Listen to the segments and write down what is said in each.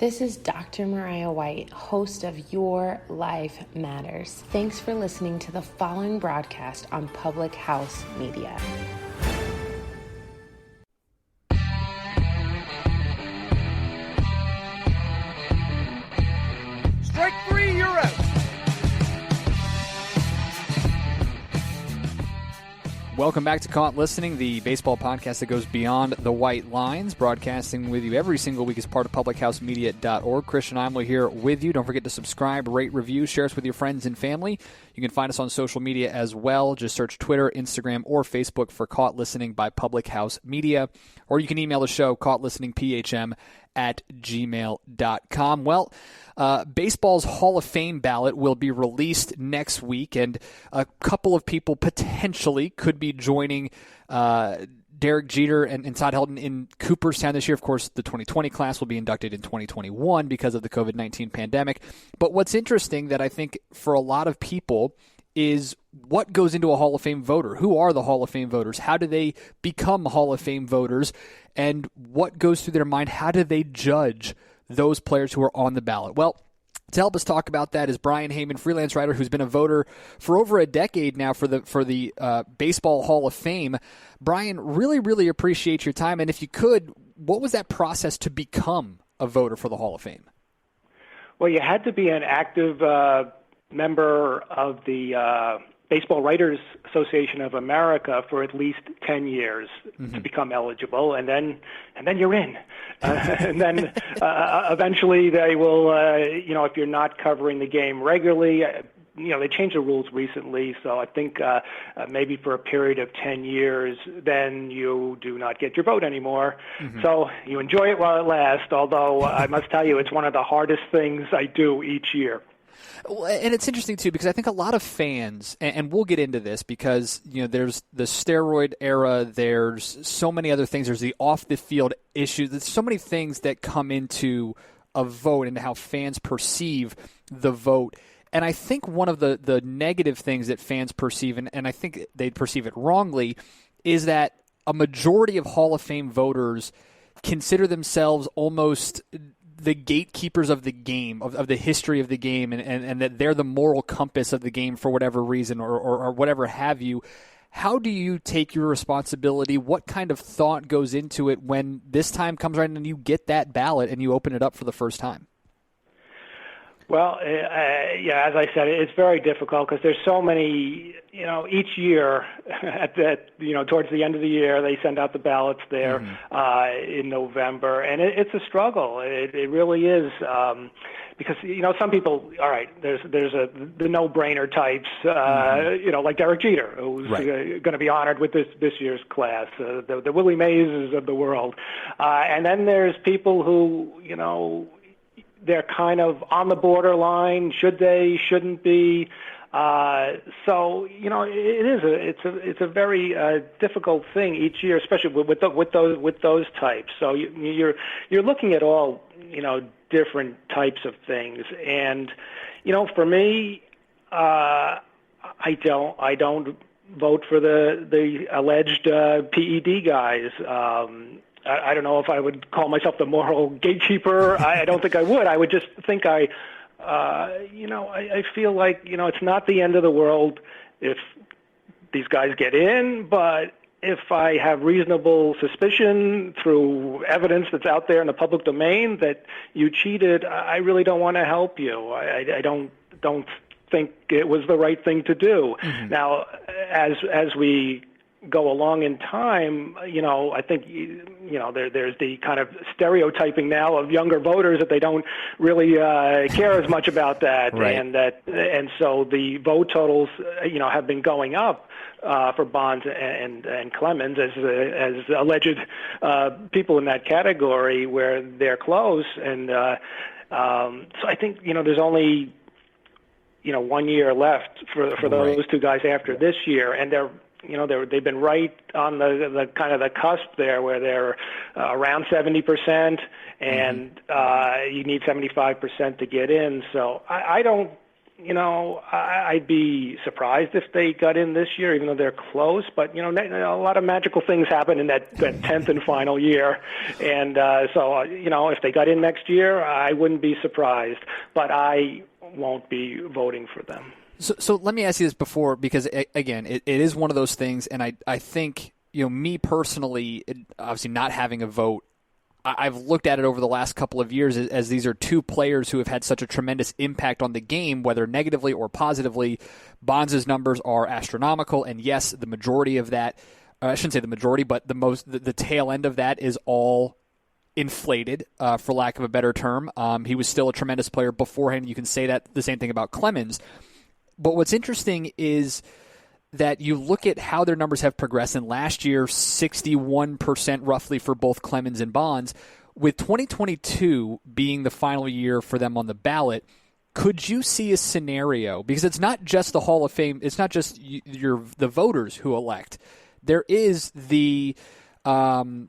This is Dr. Mariah White, host of Your Life Matters. Thanks for listening to the following broadcast on Public House Media. Strike three, you're out. Welcome back to Caught Listening, the baseball podcast that goes beyond the white lines, broadcasting with you every single week as part of publichousemedia.org. Christian Heimall here with you. Don't forget to subscribe, rate, review, share us with your friends and family. You can find us on social media as well. Just search Twitter, Instagram, or Facebook for Caught Listening by Public House Media. Or you can email the show, caughtlisteningphm@gmail.com. Well, baseball's Hall of Fame ballot will be released next week, and a couple of people potentially could be joining Derek Jeter and Todd Helton in Cooperstown this year. Of course, the 2020 class will be inducted in 2021 because of the COVID-19 pandemic. But what's interesting that I think for a lot of people is what goes into a Hall of Fame voter. Who are the Hall of Fame voters? How do they become Hall of Fame voters? And what goes through their mind? How do they judge those players who are on the ballot? Well, to help us talk about that is Brian Heyman, freelance writer who's been a voter for over a decade now for the Baseball Hall of Fame. Brian, really appreciate your time. And if you could, what was that process to become a voter for the Hall of Fame? Well, you had to be an active member of the Baseball Writers Association of America for at least 10 years to become eligible, and then you're in. And then eventually they will, if you're not covering the game regularly, they changed the rules recently, so I think maybe for a period of 10 years, then you do not get your vote anymore. So you enjoy it while it lasts, although I must tell you, it's one of the hardest things I do each year. And it's interesting, too, because I think a lot of fans, and we'll get into this because, there's the steroid era, there's so many other things, there's the off-the-field issues, there's so many things that come into a vote and how fans perceive the vote. And I think one of the negative things that fans perceive, and I think they perceive it wrongly, is that a majority of Hall of Fame voters consider themselves almost the gatekeepers of the game, of the history of the game, and that they're the moral compass of the game for whatever reason or whatever have you. How do you take your responsibility? What kind of thought goes into it when this time comes around and you get that ballot and you open it up for the first time? Well, as I said, it's very difficult because there's so many, each year towards the end of the year, they send out the ballots there in November, and it's a struggle. It really is because, some people, all right, there's the no-brainer types, like Derek Jeter, who's going to be honored with this year's class, the Willie Mays of the world. And then there's people who, they're kind of on the borderline. Should they? Shouldn't be? It's a very difficult thing each year, especially with those types. So you're looking at all different types of things, and for me, I don't vote for the alleged PED guys. I don't know if I would call myself the moral gatekeeper. I don't think I would. I would just think I feel like, it's not the end of the world if these guys get in, but if I have reasonable suspicion through evidence that's out there in the public domain that you cheated, I really don't want to help you. I don't think it was the right thing to do. Now, as we go along in time, I think, there's the kind of stereotyping now of younger voters that they don't really care as much about that, right. and so the vote totals, have been going up for Bonds and Clemens as alleged people in that category where they're close, and so I think there's only 1 year left for those two guys after this year, and they've been right on the kind of the cusp there where they're around 70%, and you need 75% to get in. So I don't I'd be surprised if they got in this year, even though they're close. But, a lot of magical things happen in that 10th and final year. And if they got in next year, I wouldn't be surprised. But I won't be voting for them. So let me ask you this before, because, again, it is one of those things. And I think, me personally, obviously not having a vote, I've looked at it over the last couple of years as these are two players who have had such a tremendous impact on the game, whether negatively or positively. Bonds' numbers are astronomical, and yes, the majority of that, I shouldn't say the majority, but the tail end of that is all inflated, for lack of a better term. He was still a tremendous player beforehand. You can say that the same thing about Clemens. But what's interesting is that you look at how their numbers have progressed, and last year, 61% roughly for both Clemens and Bonds. With 2022 being the final year for them on the ballot, could you see a scenario, because it's not just the Hall of Fame, it's not just the voters who elect. There is and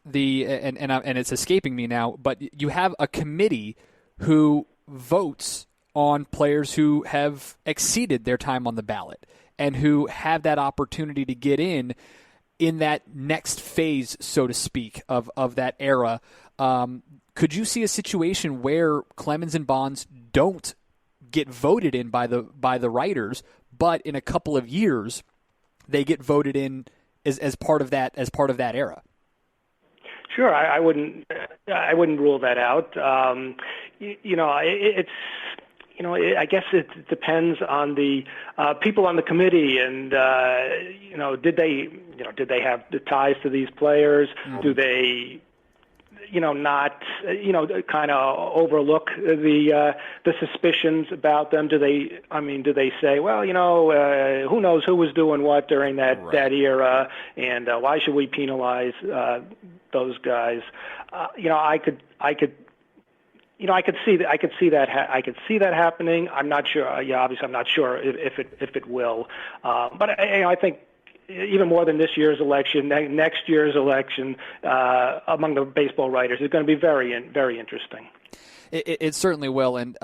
it's escaping me now, but you have a committee who votes on players who have exceeded their time on the ballot and who have that opportunity to get in that next phase, so to speak, of that era. Could you see a situation where Clemens and Bonds don't get voted in by the writers, but in a couple of years they get voted in as part of that era? Sure, I wouldn't rule that out. I guess it depends on the people on the committee, and did they have the ties to these players? Mm-hmm. Do they, not, kind of overlook the suspicions about them? Do they say, well, who knows who was doing what during that era, and why should we penalize those guys? I could see that happening. I'm not sure. Obviously, I'm not sure if it will. But I think even more than this year's election, next year's election among the baseball writers is going to be very, very interesting. It certainly will, and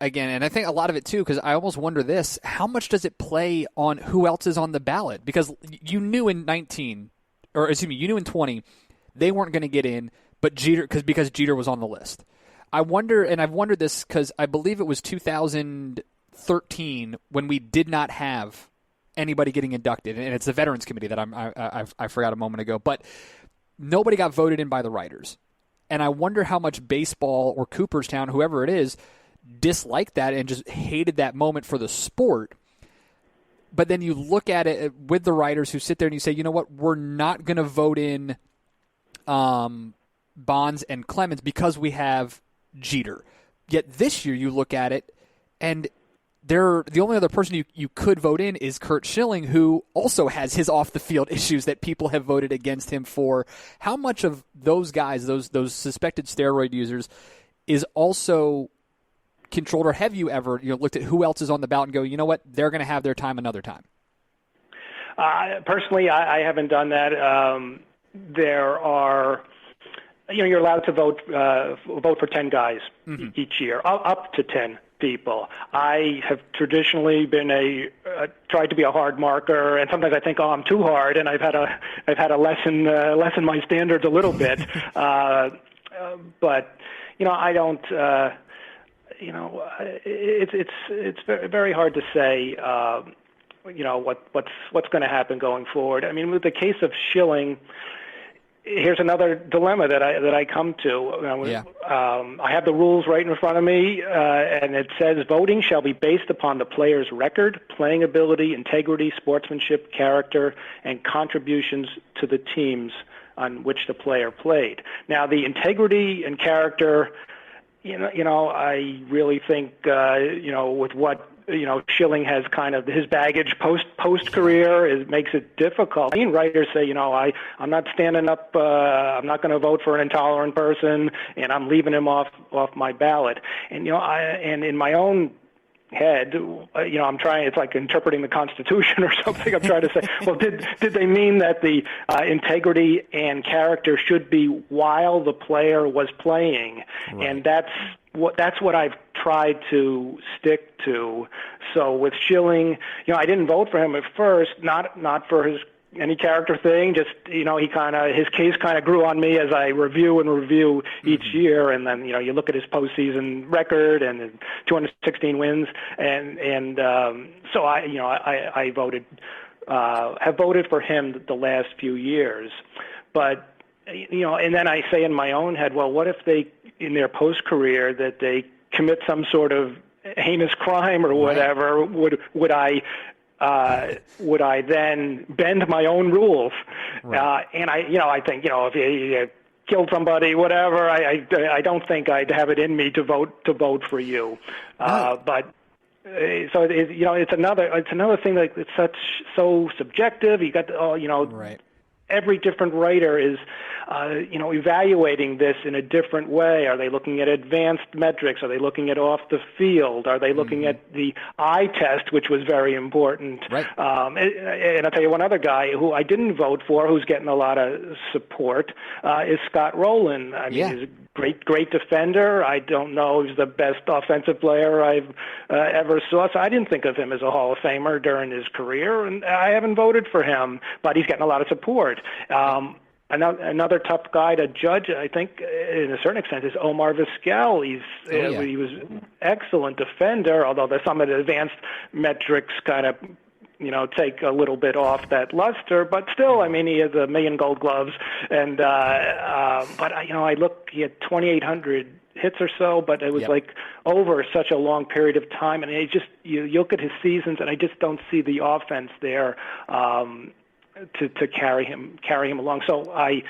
again, and I think a lot of it too, because I almost wonder this: how much does it play on who else is on the ballot? Because you knew in 20, they weren't going to get in, but because Jeter was on the list. I wonder, and I've wondered this because I believe it was 2013 when we did not have anybody getting inducted, and it's the Veterans Committee that I forgot a moment ago, but nobody got voted in by the writers. And I wonder how much baseball or Cooperstown, whoever it is, disliked that and just hated that moment for the sport. But then you look at it with the writers who sit there and you say, you know what, we're not going to vote in Bonds and Clemens because we have Jeter. Yet this year you look at it, and the only other person you could vote in is Curt Schilling, who also has his off-the-field issues that people have voted against him for. How much of those guys, those suspected steroid users, is also controlled, or have you ever looked at who else is on the ballot and go, you know what, they're going to have their time another time? Personally, I haven't done that. There are... you're allowed to vote for 10 guys each year, up to 10 people. I have traditionally been tried to be a hard marker, and sometimes I think, I'm too hard, and I've had to lessen my standards a little bit. But I don't. It's very, very hard to say. What's going to happen going forward. I mean, with the case of Schilling, here's another dilemma that I come to. I have the rules right in front of me, and it says voting shall be based upon the player's record, playing ability, integrity, sportsmanship, character, and contributions to the teams on which the player played. Now, the integrity and character, I really think, with what Schilling has kind of his baggage post career, it makes it difficult. Writers say, I'm not standing up, I'm not going to vote for an intolerant person, and I'm leaving him off my ballot. And and in my own head, I'm trying. It's like interpreting the Constitution or something. I'm trying to say, well, did they mean that the integrity and character should be while the player was playing? Right. And that's what I've tried to stick to. So with Schilling, I didn't vote for him at first, not for any character thing, just, his case kind of grew on me as I review each year. And then, you look at his postseason record and 216 wins. And so I voted, have voted for him the last few years. But, and then I say in my own head, well, what if they, in their post-career, that they commit some sort of heinous crime or whatever, would I then bend my own rules? Right. And I think, if you killed somebody, whatever, I don't think I'd have it in me to vote for you. But so it's another thing, like it's so subjective. You got Right. Every different writer is, evaluating this in a different way. Are they looking at advanced metrics? Are they looking at off the field? Are they looking at the eye test, which was very important? Right. And I'll tell you one other guy who I didn't vote for, who's getting a lot of support, is Scott Rowland. I mean, he's a great defender. I don't know if he's the best offensive player I've ever saw. So I didn't think of him as a Hall of Famer during his career, and I haven't voted for him, but he's getting a lot of support. Another tough guy to judge, I think, in a certain extent, is Omar Vizquel. He was excellent defender, although some of the advanced metrics kind of, take a little bit off that luster. But still, I mean, he has 1 million Gold Gloves, and but I look, he had 2,800 hits or so, but it was like over such a long period of time, and you look at his seasons, and I just don't see the offense there. To carry him along. So I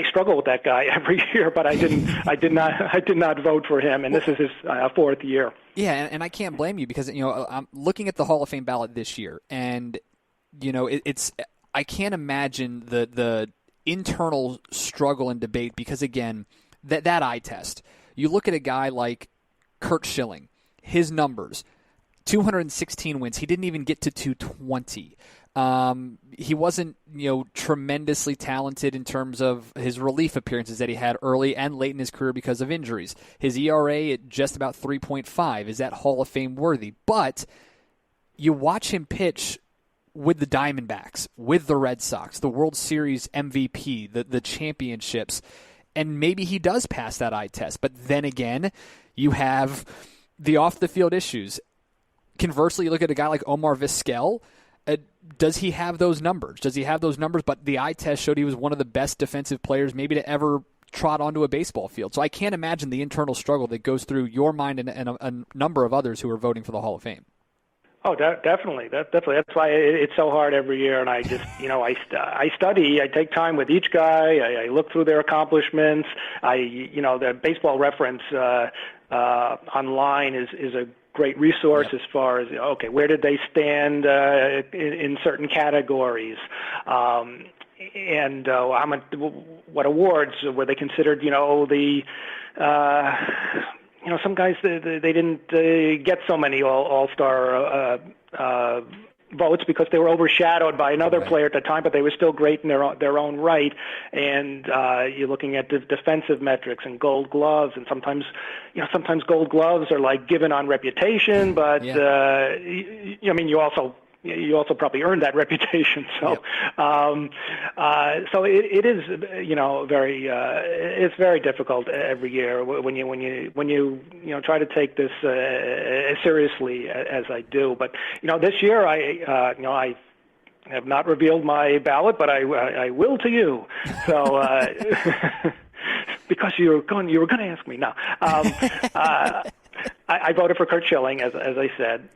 struggle with that guy every year, but I did not vote for him, and this is his fourth year. Yeah, and I can't blame you because I'm looking at the Hall of Fame ballot this year, and it's I can't imagine the internal struggle and debate because again that eye test. You look at a guy like Curt Schilling, his numbers, 216 wins. He didn't even get to 220. He wasn't, tremendously talented in terms of his relief appearances that he had early and late in his career because of injuries. His ERA at just about 3.5. Is that Hall of Fame worthy? But you watch him pitch with the Diamondbacks, with the Red Sox, the World Series MVP, the championships, and maybe he does pass that eye test. But then again, you have the off-the-field issues. Conversely, you look at a guy like Omar Vizquel. Does he have those numbers? But the eye test showed he was one of the best defensive players maybe to ever trot onto a baseball field. So I can't imagine the internal struggle that goes through your mind and a number of others who are voting for the Hall of Fame. Oh, definitely. That's why it's so hard every year. And I just, I study. I take time with each guy. I look through their accomplishments. The Baseball Reference online is a great resource as far as, where did they stand in certain categories? And what awards were they considered, some guys, they didn't get so many all-star votes because they were overshadowed by another player at the time, but they were still great in their own right. And you're looking at the defensive metrics and Gold Gloves, and sometimes Gold Gloves are like given on reputation, but you also probably earned that reputation. So, so it is, very, it's very difficult every year when you try to take this as seriously as I do. But this year I have not revealed my ballot, but I will to you. So. Because you were going to ask me now. I voted for Curt Schilling, as I said,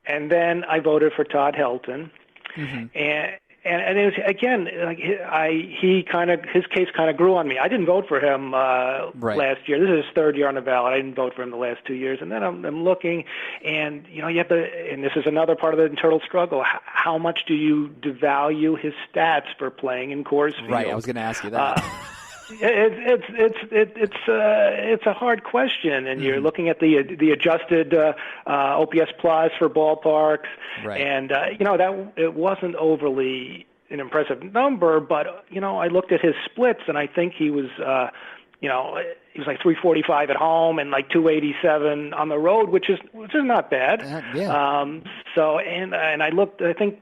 and then I voted for Todd Helton, and it was, again, like his case kind of grew on me. I didn't vote for him last year. This is his third year on the ballot. I didn't vote for him the last 2 years, and then I'm looking, and you have to, and this is another part of the internal struggle. How much do you devalue his stats for playing in Coors Field? Right, I was going to ask you that. It's a hard question, and you're looking at the adjusted OPS plus for ballparks, and that it wasn't overly an impressive number, but I looked at his splits, and I think he was he was like 345 at home and like 287 on the road, which is not bad. So I looked. I think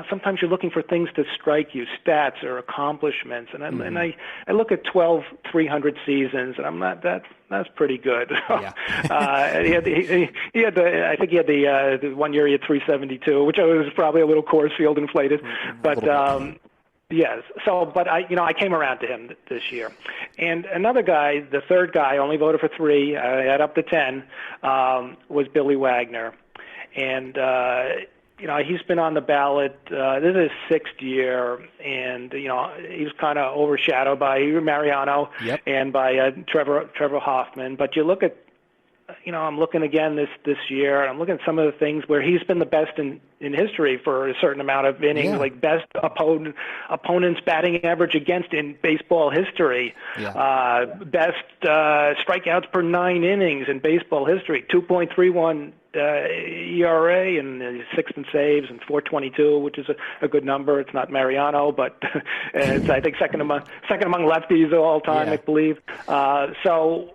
sometimes you're looking for things to strike you, stats or accomplishments, and I look at 12 300 seasons, and I'm not that's pretty good. Yeah. I think he had the 1 year he had 372, which was probably a little Coors Field inflated, but. Yes. So, but I came around to him this year. And another guy, the third guy, only voted for 3. I had up to 10, was Billy Wagner. And, he's been on the ballot. This is his 6th year. And, he was kind of overshadowed by Mariano and by Trevor Hoffman. But you look at, I'm looking again this year, and I'm looking at some of the things where he's been the best in history for a certain amount of innings, like best opponent's batting average against in baseball history, best strikeouts per 9 innings in baseball history, 2.31 ERA, and 6th in saves, and 422, which is a good number. It's not Mariano, but it's I think second among lefties of all time, I believe. So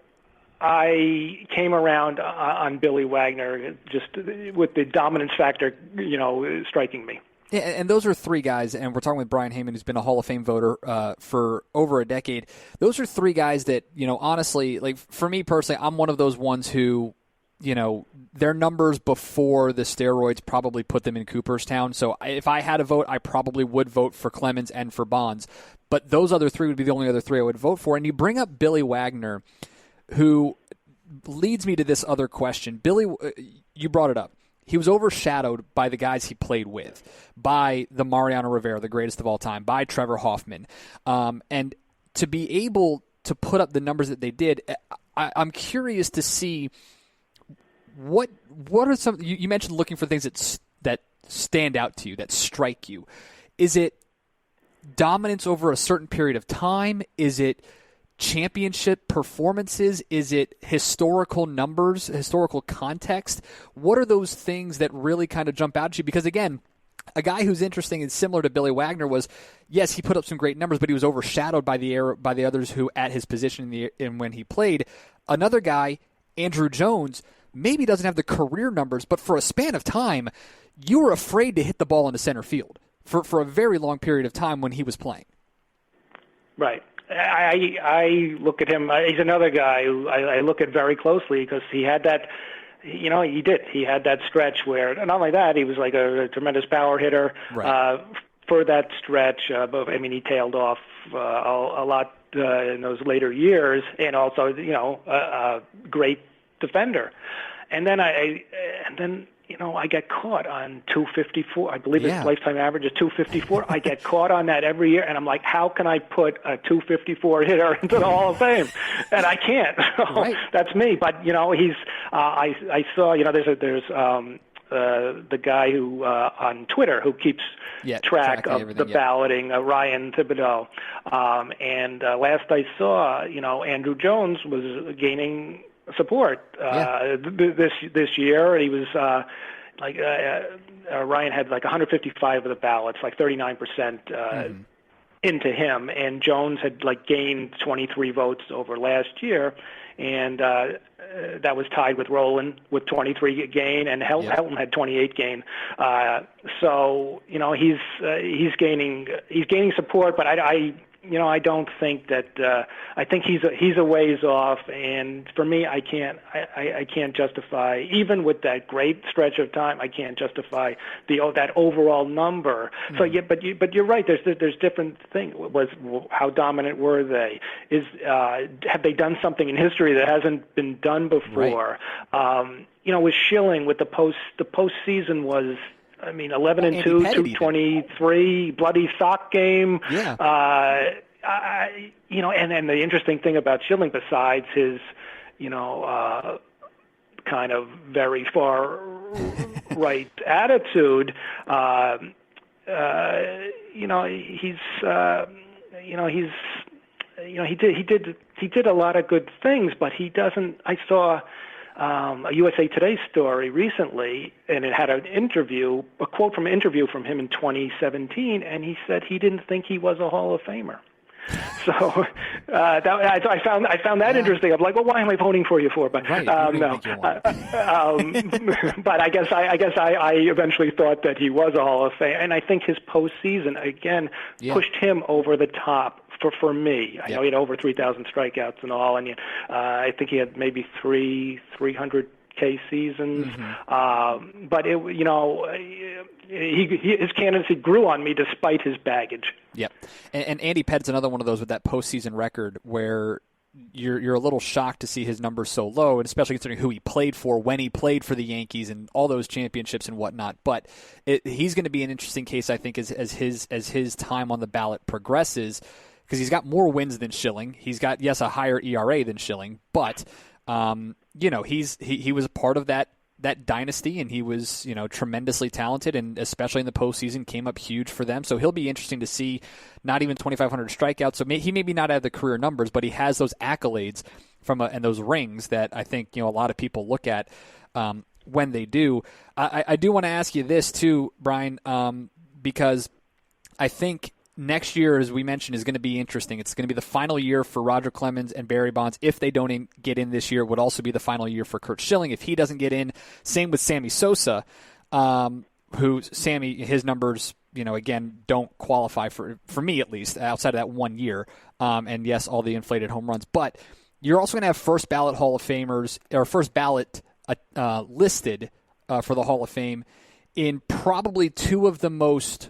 I came around on Billy Wagner just with the dominance factor, striking me. Yeah, and those are 3 guys, and we're talking with Brian Heyman, who's been a Hall of Fame voter for over a decade. Those are 3 guys that, honestly, like for me personally, I'm one of those ones who, their numbers before the steroids probably put them in Cooperstown. So if I had a vote, I probably would vote for Clemens and for Bonds. But those other 3 would be the only other 3 I would vote for. And you bring up Billy Wagner, who leads me to this other question. Billy, you brought it up. He was overshadowed by the guys he played with, by the Mariano Rivera, the greatest of all time, by Trevor Hoffman. And to be able to put up the numbers that they did, I'm curious to see what are some. You mentioned looking for things that stand out to you, that strike you. Is it dominance over a certain period of time? Is it championship performances? Is it historical numbers, historical context? What are those things that really kind of jump out at you? Because again, a guy who's interesting and similar to Billy Wagner was, yes, he put up some great numbers, but he was overshadowed by the others who at his position in when he played. Another guy, Andrew Jones, maybe doesn't have the career numbers, but for a span of time, you were afraid to hit the ball into center field for a very long period of time when he was playing. Right. I look at him. He's another guy who I look at very closely because he had that. He did. He had that stretch where, not only that, he was like a tremendous power hitter for that stretch. But I mean, he tailed off a lot in those later years, and also a great defender. And then I get caught on 254. I believe his lifetime average is 254. I get caught on that every year, and I'm like, how can I put a 254 hitter into the Hall of Fame? And I can't. That's me. But he's. I saw. There's the guy who on Twitter who keeps track of the balloting, Ryan Thibodeau. And last I saw, Andrew Jones was gaining support this year. He was Ryan had like 155 of the ballots, like 39% into him, and Jones had gained 23 votes over last year, and that was tied with Rowland with 23 gain, and Helton had 28 gain. So he's gaining support, but I don't think that. I think he's a ways off, and for me, I can't justify, even with that great stretch of time, I can't justify that overall number. So but you're right. There's different things. How dominant were they? Have they done something in history that hasn't been done before? Right. With Schilling, with the postseason was. 11-2, 223, bloody sock game. Yeah. And the interesting thing about Schilling, besides his, kind of very far right attitude, he did a lot of good things, but he doesn't. I saw. A USA Today story recently, and it had a quote from an interview from him in 2017, and he said he didn't think he was a Hall of Famer. So I found that interesting. I'm like, well, why am I voting for you for? But right. no. But I guess I eventually thought that he was a Hall of Fame, and I think his postseason again pushed him over the top. For me, I know he had over 3,000 strikeouts and all, and I think he had maybe 300K seasons. Mm-hmm. But his candidacy grew on me despite his baggage. Yep, and Andy Pettit's another one of those with that postseason record where you're a little shocked to see his numbers so low, and especially considering who he played for when he played for the Yankees and all those championships and whatnot. But he's going to be an interesting case, I think, as his time on the ballot progresses. Because he's got more wins than Schilling. He's got, yes, a higher ERA than Schilling, but he was a part of that dynasty, and he was tremendously talented, and especially in the postseason came up huge for them. So he'll be interesting to see. Not even 2,500 strikeouts. So he maybe not have the career numbers, but he has those accolades and those rings that I think a lot of people look at when they do. I do want to ask you this too, Brian, because I think next year, as we mentioned, is going to be interesting. It's going to be the final year for Roger Clemens and Barry Bonds. If they don't get in this year, it would also be the final year for Curt Schilling. If he doesn't get in, same with Sammy Sosa, his numbers, again, don't qualify for me at least, outside of that 1 year. And yes, all the inflated home runs. But you're also going to have first ballot Hall of Famers, or first ballot listed for the Hall of Fame in probably two of the most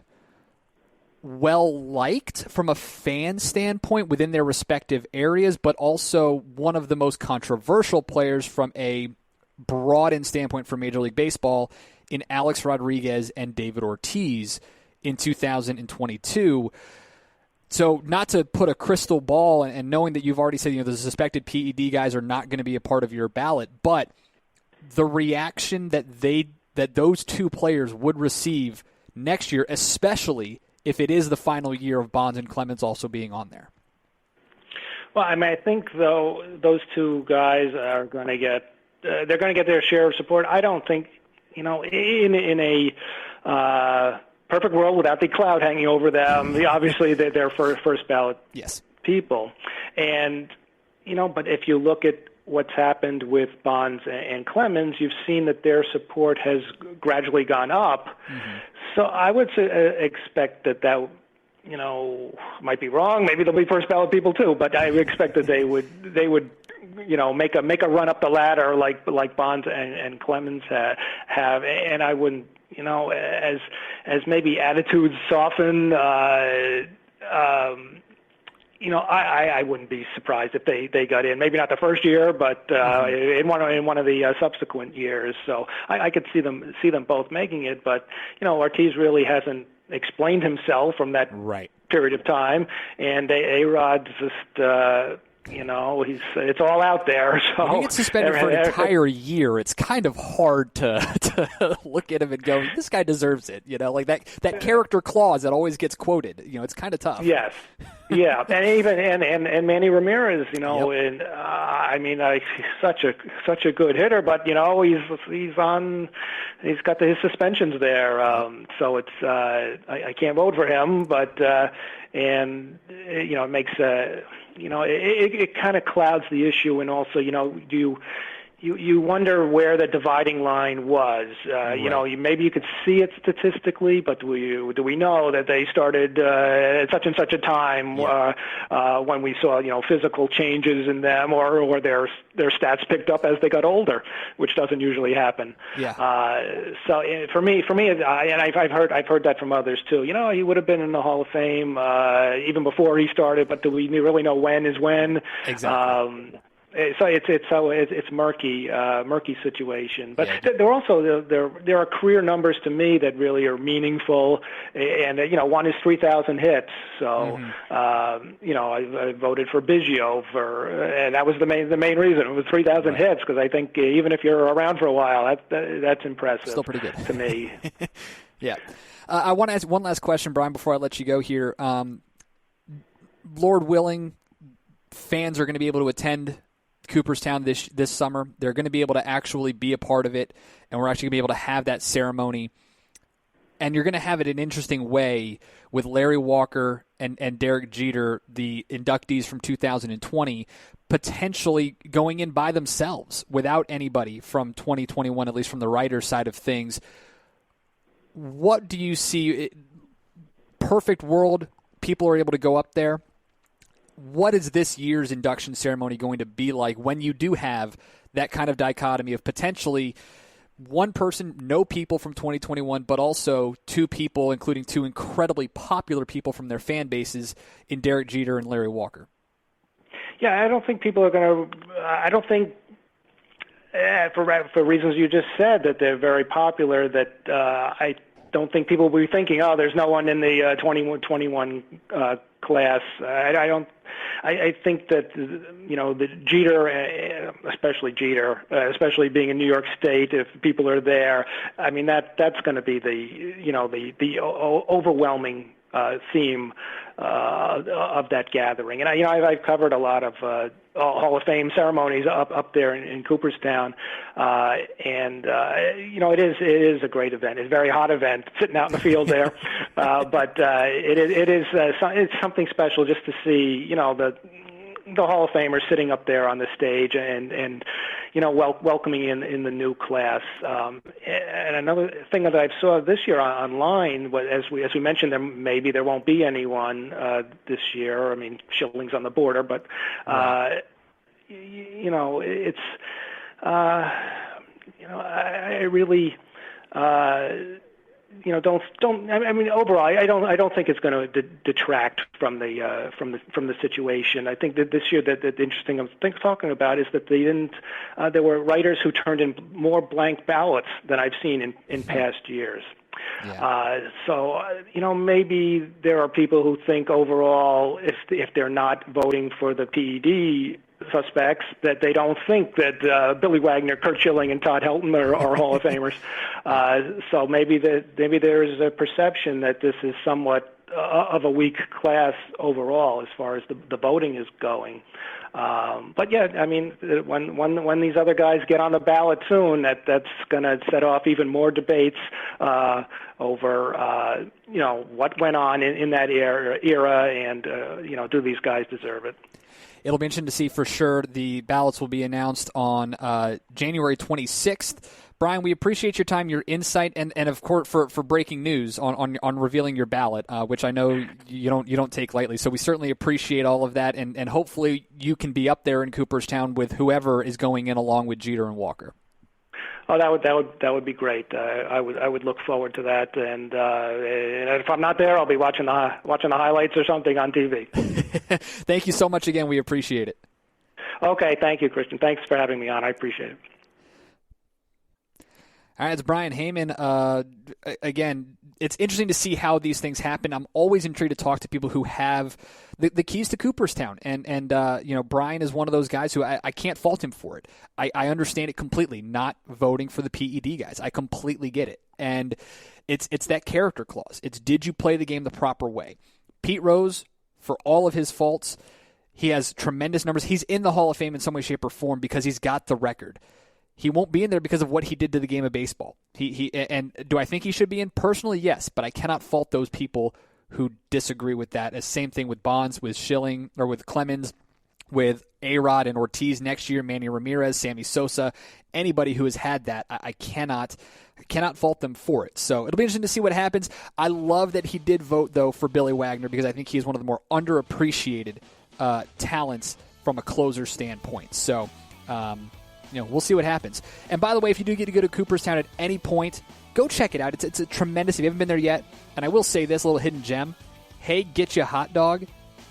well-liked from a fan standpoint within their respective areas, but also one of the most controversial players from a broadened standpoint for Major League Baseball in Alex Rodriguez and David Ortiz in 2022. So not to put a crystal ball, and knowing that you've already said the suspected PED guys are not going to be a part of your ballot, but the reaction that those two players would receive next year, especially if it is the final year of Bonds and Clemens also being on there. Well, I think though those two guys are going to get their share of support. I don't think in a perfect world without the cloud hanging over them. Obviously, they're first ballot people, and but if you look at what's happened with Bonds and Clemens, you've seen that their support has gradually gone up. Mm-hmm. So I would expect that might be wrong. Maybe they'll be first ballot people too, but I expect that they would make a run up the ladder like Bonds and Clemens have, and I wouldn't as maybe attitudes soften. I wouldn't be surprised if they got in. Maybe not the first year, but in one of the subsequent years. So I could see them both making it. But Ortiz really hasn't explained himself from that period of time, and A-Rod's just. It's all out there. So when you get suspended for an entire year, it's kind of hard to look at him and go, "This guy deserves it." Like that character clause that always gets quoted. It's kind of tough. Yes, yeah, and even and Manny Ramirez. And he's such a good hitter, but he's got his suspensions there. So it's I can't vote for him, but and it makes it kind of clouds the issue, and also you wonder where the dividing line was. Maybe you could see it statistically, but do we know that they started at such and such a time when we saw physical changes in them, or their stats picked up as they got older, which doesn't usually happen. So for me, and I've heard that from others too. He would have been in the Hall of Fame even before he started, but do we really know when is when? Exactly. So it's murky situation. But there are career numbers to me that really are meaningful, and one is 3,000 hits. So I voted for Biggio and that was the main reason. It was 3,000 hits, because I think even if you're around for a while, that's impressive. Still pretty good to me. Yeah. I want to ask one last question, Brian, before I let you go here. Lord willing, fans are going to be able to attend Cooperstown this summer. They're going to be able to actually be a part of it, and we're actually going to be able to have that ceremony. And you're going to have it an interesting way with Larry Walker and Derek Jeter, the inductees from 2020, potentially going in by themselves without anybody from 2021, at least from the writer's side of things. What do you see? Perfect world, people are able to go up there. What is this year's induction ceremony going to be like when you do have that kind of dichotomy of potentially one person, no people from 2021, but also two people, including two incredibly popular people from their fan bases in Derek Jeter and Larry Walker? Yeah, I don't think people are going to. I don't think, for reasons you just said, that they're very popular. That I don't think people will be thinking, oh, there's no one in the 21 class. I don't. I think that the Jeter, especially Jeter, especially being in New York State, if people are there, I mean that's going to be the overwhelming theme of that gathering. And I've covered a lot of Hall of Fame ceremonies up there in Cooperstown, and it is a great event. It's a very hot event, sitting out in the field there, but it's something special just to see the Hall of Famers sitting up there on the stage and welcoming in the new class. And another thing that I saw this year online was, as we mentioned, there won't be anyone this year. I mean, Schilling's on the border, but it's I really. Don't. I mean, overall, I don't think it's going to detract from the situation. I think that this year, that the interesting thing talking about is that they didn't. There were writers who turned in more blank ballots than I've seen in past years. Yeah. So maybe there are people who think overall, if they're not voting for the PED suspects, that they don't think that Billy Wagner, Kurt Schilling, and Todd Helton are Hall of Famers. So maybe there is a perception that this is somewhat of a weak class overall as far as the voting is going. But yeah, I mean, when these other guys get on the ballot soon, that's going to set off even more debates over what went on in that era, and do these guys deserve it? It'll be interesting to see for sure. The ballots will be announced on January 26th. Brian, we appreciate your time, your insight, and of course for breaking news on revealing your ballot, which I know you don't take lightly. So we certainly appreciate all of that, and hopefully you can be up there in Cooperstown with whoever is going in along with Jeter and Walker. Oh, that would be great. I would look forward to that, and if I'm not there, I'll be watching the highlights or something on TV. Thank you so much again. We appreciate it. Okay, thank you, Christian. Thanks for having me on. I appreciate it. All right, it's Brian Heyman. Again, it's interesting to see how these things happen. I'm always intrigued to talk to people who have the keys to Cooperstown. And Brian is one of those guys who I can't fault him for it. I understand it completely, not voting for the PED guys. I completely get it. And it's that character clause. It's, did you play the game the proper way? Pete Rose, for all of his faults, he has tremendous numbers. He's in the Hall of Fame in some way, shape, or form because he's got the record. He won't be in there because of what he did to the game of baseball. And do I think he should be in? Personally, yes, but I cannot fault those people who disagree with that. As same thing with Bonds, with Schilling, or with Clemens, with A-Rod and Ortiz next year, Manny Ramirez, Sammy Sosa, anybody who has had that, I cannot fault them for it. So it'll be interesting to see what happens. I love that he did vote, though, for Billy Wagner because I think he's one of the more underappreciated talents from a closer standpoint. So, we'll see what happens. And by the way, if you do get to go to Cooperstown at any point, go check it out. It's a tremendous, if you haven't been there yet, and I will say this little hidden gem, Hey Get Ya Hot Dog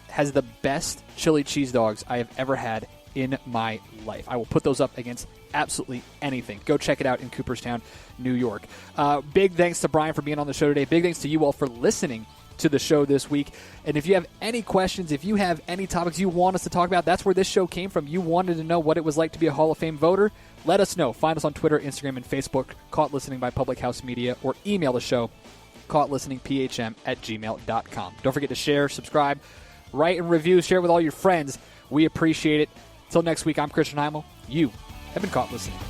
has the best chili cheese dogs I have ever had in my life. I will put those up against absolutely anything. Go check it out in Cooperstown, New York. Big thanks to Brian for being on the show today. Big thanks to you all for listening to the show this week. And if you have any questions, if you have any topics you want us to talk about, that's where this show came from. You wanted to know what it was like to be a Hall of Fame voter. Let us know. Find us on Twitter, Instagram, and Facebook, Caught Listening by Public House Media, or email the show, caughtlisteningphm@gmail.com. Don't forget to share, subscribe, write and review, share with all your friends. We appreciate it. Until next week, I'm Christian Heimall. You have been caught listening.